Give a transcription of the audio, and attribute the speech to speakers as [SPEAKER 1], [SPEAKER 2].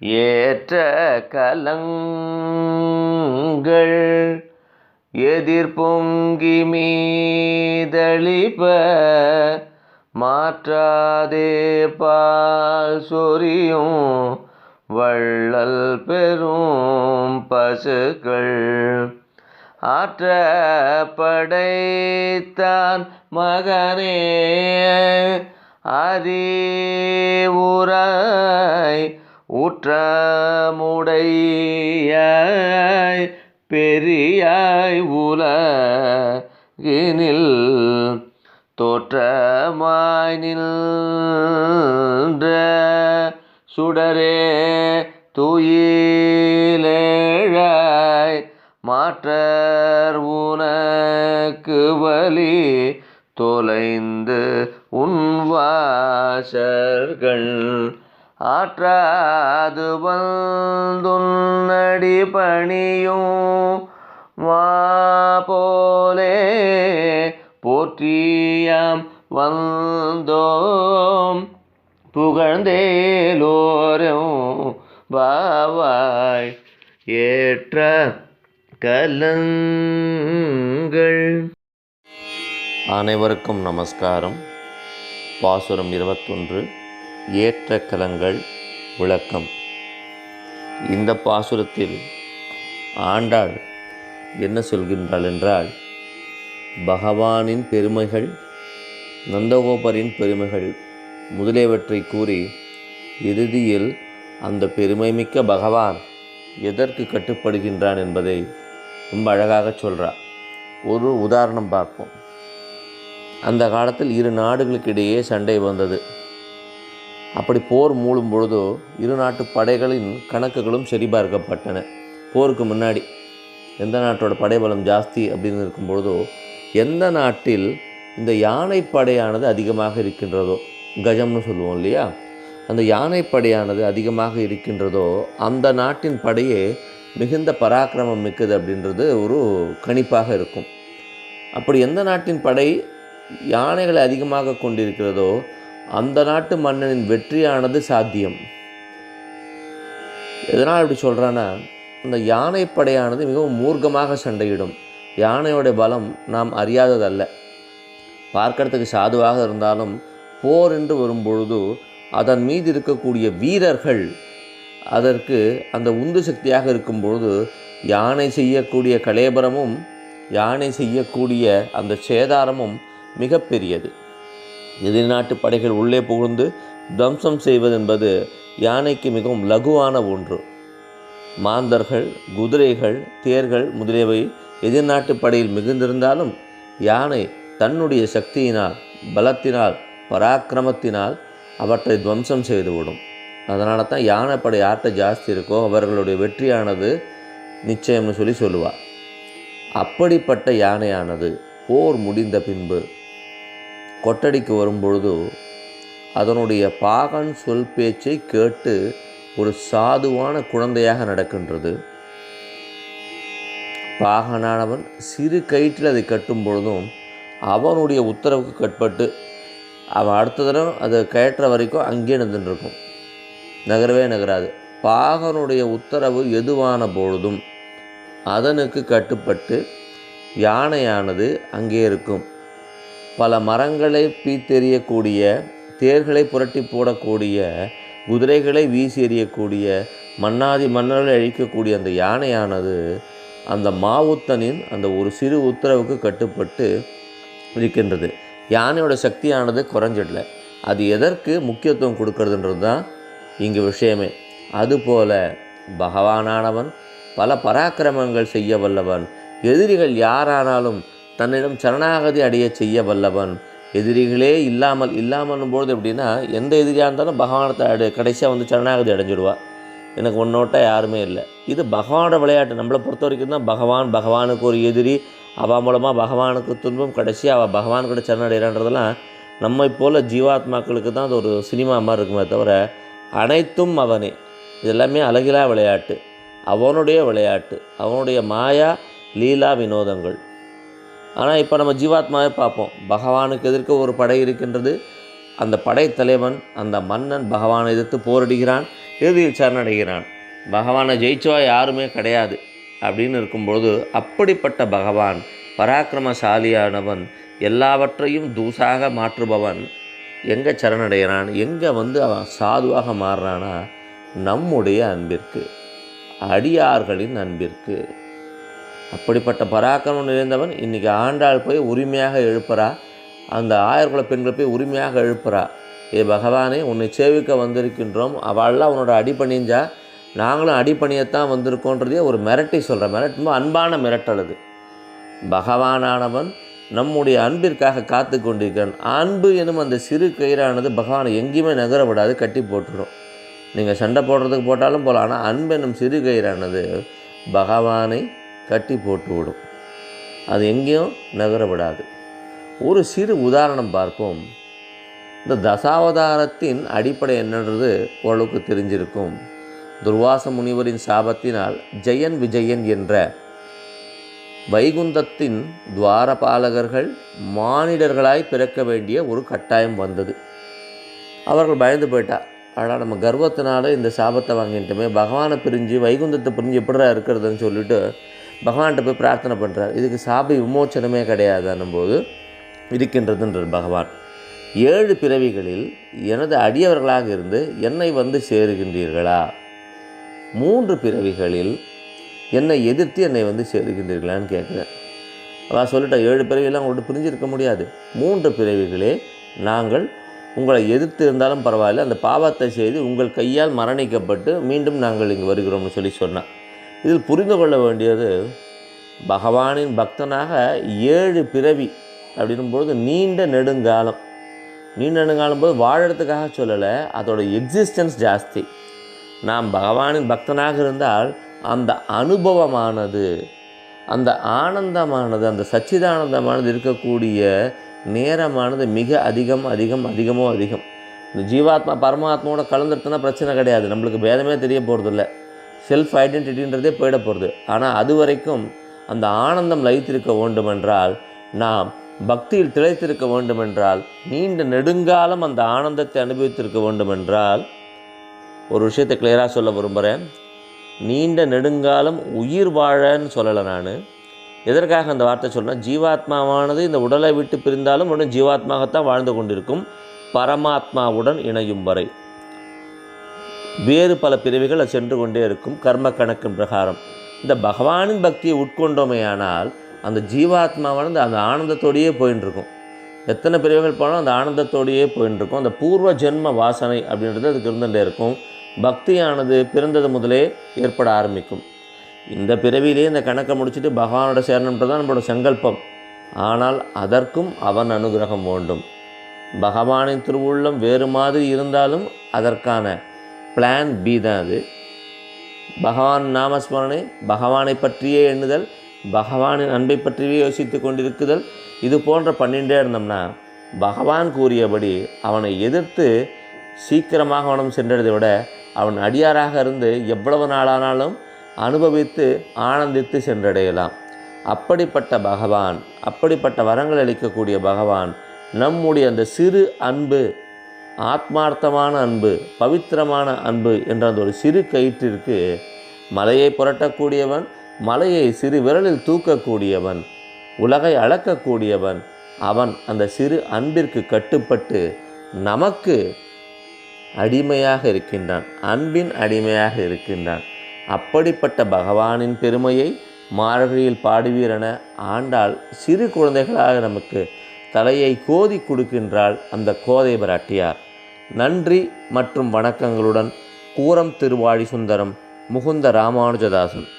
[SPEAKER 1] ஏற்ற கலங்கள் எதிர்பொங்கி மீதளிப்ப மாற்றாதே பால் சொரியும் வள்ளல் பெரும் பசுக்கள் ஆற்ற படைத்தான் மகனே அறிவுராய் ஊற்றமுடையாய் பெரியாய் உலகினில் தோற்றமாய் நின்ற சுடரே துயிலேழாய் மாற்றர் உனக்கு வலி தொலைந்து உன்வாசர்கள் ஆற்றாது வந்துன்னடி பணியும் போலே போற்றியாம் வந்தோம் புகழ்ந்தேலோரும் பாவாய் ஏற்ற கலங்கள்.
[SPEAKER 2] அனைவருக்கும் நமஸ்காரம். பாசுரம் 21 ஏற்ற கலங்கள் விளக்கம். இந்த பாசுரத்தில் ஆண்டாள் என்ன சொல்கின்றாள் என்றால், பகவானின் பெருமைகள், நந்தகோபரின் பெருமைகள் முதலியவற்றை கூறி இறுதியில் அந்த பெருமைமிக்க பகவான் எதற்கு கட்டுப்படுகின்றான் என்பதை ரொம்ப அழகாக சொல்கிறார். ஒரு உதாரணம் பார்ப்போம். அந்த காலத்தில் இரு நாடுகளுக்கு இடையே சண்டை வந்தது. அப்படி போர் மூழும் பொழுதோ இரு நாட்டு படைகளின் கணக்குகளும் சரிபார்க்கப்பட்டன. போருக்கு முன்னாடி எந்த நாட்டோட படைபலம் ஜாஸ்தி அப்படின்னு இருக்கும் பொழுதோ, எந்த நாட்டில் இந்த யானைப்படையானது அதிகமாக இருக்கின்றதோ, கஜம்னு சொல்லுவோம் இல்லையா, அந்த யானைப்படையானது அதிகமாக இருக்கின்றதோ அந்த நாட்டின் படையே மிகுந்த பராக்கிரமம் மிக்கது அப்படின்றது ஒரு கணிப்பாக இருக்கும். அப்படி எந்த நாட்டின் படை யானைகளை அதிகமாக கொண்டிருக்கிறதோ அந்த நாட்டு மன்னனின் வெற்றியானது சாத்தியம். எதனால் அப்படி சொல்கிறான்னா, அந்த யானைப்படையானது மிகவும் மூர்க்கமாக சண்டையிடும். யானையோட பலம் நாம் அறியாததல்ல. பார்க்கறதுக்கு சாதுவாக இருந்தாலும் போர் என்று வரும்பொழுது அதன் மீது இருக்கக்கூடிய வீரர்கள் அதற்கு அந்த உந்து சக்தியாக இருக்கும் பொழுது யானை செய்யக்கூடிய கலேபரமும் யானை செய்யக்கூடிய அந்த சேதாரமும் மிகப்பெரியது. எதிர்நாட்டு படைகள் உள்ளே புகுந்து துவம்சம் செய்வதென்பது யானைக்கு மிகவும் லகுவான ஒன்று. மாந்தர்கள், குதிரைகள், தேர்கள் முதலியவை எதிர்நாட்டு படையில் மிகுந்திருந்தாலும் யானை தன்னுடைய சக்தியினால், பலத்தினால், பராக்கிரமத்தினால் அவற்றை துவம்சம் செய்துவிடும். அதனால தான் யானைப்படை யார்கிட்ட ஜாஸ்தி இருக்கோ அவர்களுடைய வெற்றியானது நிச்சயம்னு சொல்லுவார். அப்படிப்பட்ட யானையானது போர் முடிந்த பின்பு கொட்டடிக்கு வரும்பொழுது அதனுடைய பாகன் சொல் பேச்சை கேட்டு ஒரு சாதுவான குழந்தையாக நடக்கின்றது. பாகனானவன் சிறு கயிற்றில் அதை கட்டும் பொழுதும் அவனுடைய உத்தரவுக்கு கட்பட்டு அவன் அடுத்த தடவை அதை கயற்ற வரைக்கும் அங்கே நின்றுருக்கும், நகரவே நகராது. பாகனுடைய உத்தரவு எதுவான பொழுதும் அதனுக்கு கட்டுப்பட்டு யானையானது அங்கே இருக்கும். பல மரங்களை பீத்தெறியக்கூடிய, தேர்களை புரட்டி போடக்கூடிய, குதிரைகளை வீசி எறியக்கூடிய, மன்னாதி மன்னர்களை அழிக்கக்கூடிய அந்த யானையானது அந்த மாவுத்தனின் அந்த ஒரு சிறு உத்தரவுக்கு கட்டுப்பட்டு இருக்கின்றது. யானையோட சக்தியானது குறைஞ்சிடல. அது எதற்கு முக்கியத்துவம் கொடுக்கறதுன்றது தான் இங்கு விஷயமே. அதுபோல பகவானானவன் பல பராக்கிரமங்கள் செய்ய வல்லவன். எதிரிகள் யாரானாலும் தன்னிடம் சரணாகதி அடைய செய்ய வல்லவன். எதிரிகளே இல்லாமல்னும் பொழுது எப்படின்னா, எந்த எதிரியாக இருந்தாலும் பகவானத்தை கடைசியாக வந்து சரணாகதி அடைஞ்சிடுவா. எனக்கு ஒன்னோட்டா யாருமே இல்லை. இது பகவானோட விளையாட்டு. நம்மளை பொறுத்த வரைக்கும் தான் பகவானுக்கு ஒரு எதிரி, அவள் மூலமாக பகவானுக்கு துன்பம், கடைசியாக அவள் பகவான்கிட்ட சரணடைகிறான்றதெல்லாம் நம்மை போல் ஜீவாத்மாக்களுக்கு தான் அது ஒரு சினிமா மாதிரி இருக்குமே தவிர, அனைத்தும் அவனே. இது எல்லாமே அழகிலா விளையாட்டு, அவனுடைய விளையாட்டு, அவனுடைய மாயா லீலா வினோதங்கள். ஆனால் இப்போ நம்ம ஜீவாத்மாவை பார்ப்போம். பகவானுக்கு எதிர்க்க ஒரு படை இருக்கின்றது. அந்த படைத்தலைவன், அந்த மன்னன் பகவானை எதிர்த்து போரிடுகிறான். இறுதியில் சரணடைகிறான். பகவானை ஜெயிச்சவா யாருமே கிடையாது அப்படின்னு இருக்கும்பொழுது அப்படிப்பட்ட பகவான் பராக்கிரமசாலியானவன், எல்லாவற்றையும் தூசாக மாற்றுபவன் எங்கே சரணடைகிறான், எங்கே அவன் சாதுவாக மாறுறானா, நம்முடைய அன்பிற்கு, அடியார்களின் அன்பிற்கு. அப்படிப்பட்ட பராக்கிரமம் நிறைந்தவன் இன்றைக்கி ஆண்டாள் போய் உரிமையாக எழுப்புறா, அந்த ஆயர்குல பெண்கள் போய் உரிமையாக எழுப்புறா. ஏ பகவானே, உன்னை சேவிக்க வந்திருக்கின்றோம், அவள்லாம் உன்னோட அடிபணிஞ்சா நாங்களும் அடிப்பணியத்தான் வந்திருக்கோன்றதே ஒரு மிரட்டி சொல்கிற மிரட்டு, அன்பான மிரட்டல் அது. பகவானானவன் நம்முடைய அன்பிற்காக காத்து கொண்டிருக்கிறான். அன்பு எனும் அந்த சிறு கயிறானது பகவானை எங்கேயுமே நகர விடாது, கட்டி போட்டுடும். நீங்கள் சண்டை போடுறதுக்கு போட்டாலும் போகலாம், ஆனால் அன்பு என்னும் சிறு கயிறானது பகவானை கட்டி போட்டு விடும், அது எங்கேயும் நகர விடாது. ஒரு சிறு உதாரணம் பார்ப்போம். இந்த தசாவதாரத்தின் அடிப்படை என்னன்றது ஓரளவுக்கு தெரிஞ்சிருக்கும். துர்வாச முனிவரின் சாபத்தினால் ஜெயன் விஜயன் என்ற வைகுந்தத்தின் துவாரபாலகர்கள் மானிடர்களாய் பிறக்க வேண்டிய ஒரு கட்டாயம் வந்தது. அவர்கள் பயந்து போயிட்டா, ஆனால் நம்ம கர்வத்தினால இந்த சாபத்தை வாங்கிட்டோமே, பகவானை பிரிஞ்சு வைகுந்தத்தை பிரிஞ்சு எப்படிடா இருக்கிறதுன்னு சொல்லிட்டு பகவான்கிட்ட போய் பிரார்த்தனை பண்ணுறார். இதுக்கு சாப விமோச்சனமே கிடையாதுன்னும் போது இருக்கின்றதுன்றார் பகவான். 7 பிறவிகளில் எனது அடியவர்களாக இருந்து என்னை சேருகின்றீர்களா, 3 பிறவிகளில் என்னை எதிர்த்து என்னை சேருகின்றீர்களான்னு கேட்குறேன். அவள் சொல்லிட்டா, 7 பிறவிலாம் உங்கள்கிட்ட பிரிஞ்சிருக்க முடியாது, 3 பிறவிகளே நாங்கள் உங்களை எதிர்த்து இருந்தாலும் பரவாயில்ல, அந்த பாவத்தை செய்து உங்கள் கையால் மரணிக்கப்பட்டு மீண்டும் நாங்கள் இங்கே வருகிறோம்னு சொன்னான். இதில் புரிந்து கொள்ள வேண்டியது, பகவானின் பக்தனாக 7 பிறவி அப்படின்னும்பொழுது நீண்ட நெடுங்காலம் போது வாழறதுக்காக சொல்லலை, அதோட எக்ஸிஸ்டன்ஸ் ஜாஸ்தி. நாம் பகவானின் பக்தனாக இருந்தால் அந்த அனுபவமானது, அந்த ஆனந்தமானது, அந்த சச்சிதானந்தமானது இருக்கக்கூடிய நேரமானது மிக அதிகம். இந்த ஜீவாத்மா பரமாத்மாவோட கலந்துருத்துனா பிரச்சனை கிடையாது, நம்மளுக்கு பேதமே தெரிய போகிறதில்ல, செல்ஃப் ஐடென்டிட்டின்றதே போயிட போகிறது. ஆனால் அது வரைக்கும் அந்த ஆனந்தம் லயித்திருக்க வேண்டுமென்றால், நாம் பக்தியில் திளைத்திருக்க வேண்டுமென்றால், நீண்ட நெடுங்காலம் அந்த ஆனந்தத்தை அனுபவித்திருக்க வேண்டுமென்றால், ஒரு விஷயத்தை கிளியராக சொல்ல விரும்புகிறேன். நீண்ட நெடுங்காலம் உயிர் வாழன்னு சொல்லலை நான். எதற்காக அந்த வார்த்தை சொல்கிறேன், ஜீவாத்மாவானது இந்த உடலை விட்டு பிரிந்தாலும் உடனே ஜீவாத்மாகத்தான் வாழ்ந்து கொண்டிருக்கும், பரமாத்மாவுடன் இணையும் வரை வேறு பல பிறவிகள் அது சென்று கொண்டே இருக்கும் கர்ம கணக்கின் பிரகாரம். இந்த பகவானின் பக்தியை உட்கொண்டோமேயானால் அந்த ஜீவாத்மாவானது அந்த ஆனந்தத்தோடையே போயின்னு இருக்கும். எத்தனை பிறவிகள் போனாலும் அந்த ஆனந்தத்தோடையே போயின்னு இருக்கும். அந்த பூர்வ ஜென்ம வாசனை அப்படின்றது அதுக்கு இருந்துகிட்டே இருக்கும். பக்தியானது பிறந்தது முதலே ஏற்பட ஆரம்பிக்கும். இந்த பிறவியிலே இந்த கணக்கை முடிச்சுட்டு பகவானோட சேரணுன்றது தான் நம்மளோட சங்கல்பம். ஆனால் அதற்கும் அவன் அனுகிரகம் வேண்டும். பகவானின் திருவுள்ளம் வேறு மாதிரி இருந்தாலும் அதற்கான பிளான் பி தான் அது. பகவான் நாமஸ்மரணை, பகவானை பற்றியே எண்ணுதல், பகவானின் அன்பை பற்றியே யோசித்து கொண்டிருக்குதல், இது போன்ற பண்ணிகிட்டே இருந்தோம்னா பகவான் கூறியபடி அவனை எதிர்த்து சீக்கிரமாக அவனும் சென்றதை விட அவன் அடியாராக இருந்து எவ்வளவு நாளானாலும் அனுபவித்து ஆனந்தித்து சென்றடையலாம். அப்படிப்பட்ட பகவான், அப்படிப்பட்ட வரங்கள் அளிக்கக்கூடிய பகவான் நம்முடைய அந்த சிறு அன்பு, ஆத்மார்த்தமான அன்பு, பவித்திரமான அன்பு என்ற அந்த ஒரு சிறு கயிற்றிற்கு மலையை புரட்டக்கூடியவன், மலையை சிறு விரலில் தூக்கக்கூடியவன், உலகை அளக்கக்கூடியவன், அவன் அந்த சிறு அன்பிற்கு கட்டுப்பட்டு நமக்கு அடிமையாக இருக்கின்றான், அன்பின் அடிமையாக இருக்கின்றான். அப்படிப்பட்ட பகவானின் பெருமையை மார்கழியில் பாடுவீரென ஆண்டாள் சிறு குழந்தைகளாக நமக்கு தலையை கோதி கொடுக்கின்றாள் அந்த கோதை பிராட்டியார். நன்றி மற்றும் வணக்கங்களுடன் கூரம் திருவாழி சுந்தரம், முகுந்த ராமானுஜதாசன்.